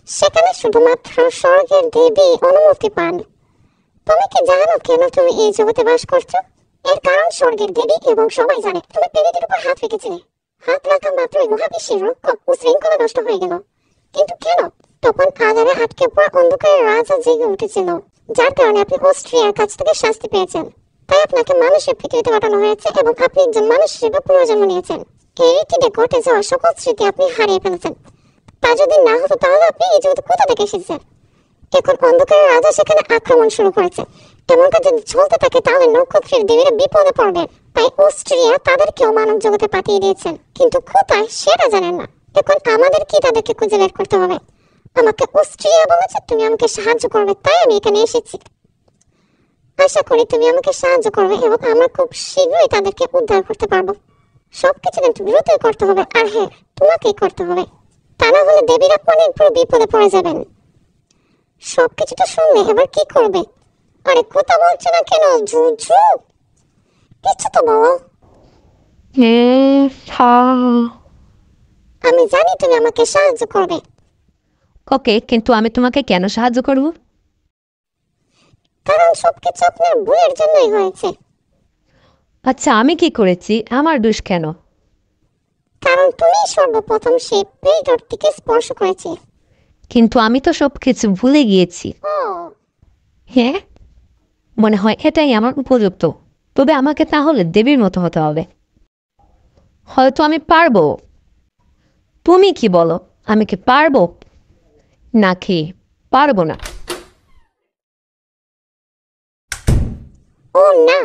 সেখানে শুধুমাত্র স্বর্গের দেবী অনুমতি পান। তুমি কি জানো কেন তুমি এই জগতে বাস করছো? এর কারণ স্বর্গের দেবী এবং সবাই জানে তুমি পেরেদের উপর হাত রেখেছিলে। হাত রাখা মাত্রই মহাবিশ্বের রক্ষক ও শৃঙ্খলা নষ্ট হয়ে গেল। কিন্তু কেন? তখন আধারে আটকে পড়া অন্ধকারের রাজা জেগে উঠেছিল, যার কারণে আপনি অস্ট্রিয়ার কাছ থেকে শাস্তি পেয়েছেন। তাই আপনাকে মানুষের পৃথিবীতে পাঠানো হয়েছে এবং আপনি একজন মানুষ হিসেবে পুনর্জন্ম নিয়েছেন। এই রীতিতে ঘটে যাওয়া সকল স্মৃতি আপনি হারিয়ে ফেলেছেন। তা যদি না হতো তাহলে আপনি এই জগতে কোথা থেকে এসেছেন? এখন অন্ধকারের রাজা সেখানে আক্রমণ শুরু করেছে। এমনটা যদি চলতে থাকে তাহলে নক্ষত্রের দেবীরা বিপদে পড়বেন। তাই অস্ট্রিয়া তাদেরকেও মানব জগতে পাঠিয়ে দিয়েছেন, কিন্তু কোথায় সেটা জানেন না। এখন আমাদের কি তাদেরকে খুঁজে বের করতে হবে। আমাকে অস্ট্রিয়া বলেছে তুমি আমাকে সাহায্য করবে, তাই আমি এখানে এসেছি। আশা করি তুমি আমাকে সাহায্য করবে এবং আমরা খুব শীঘ্রই তাদেরকে উদ্ধার করতে পারবো। সবকিছু কিন্তু দ্রুতই করতে হবে, আর হ্যাঁ, তোমাকেই করতে হবে। তা না হলে দেবীরা অনেক বড় বিপদে পড়ে যাবেন। সবকিছুটা শুনলে এবার কি করবে? আরে কথা বলছে না কেন? ঝুঝু কিছু তো বলো। আমি জানি তুমি আমাকে সাহায্য করবে। ওকে, কিন্তু আমি তোমাকে কেন সাহায্য করব? কারণ সবকিছু আপনার ভুলের জন্যই হয়েছে। আচ্ছা, আমি কি করেছি? আমার দোষ কেন? কারণ তুমি সর্বপ্রথম সেই প্রেডরটিকে স্পর্শ করেছে। কিন্তু আমি তো সবকিছু ভুলে গিয়েছি। ও, হ্যাঁ, মনে হয় এটাই আমার উপযুক্ত। তবে আমাকে তাহলে দেবীর মতো হতে হবে। হয়তো আমি পারবো। তুমি কি বলো, আমি কি পারবো নাকি পারবো না? ও না,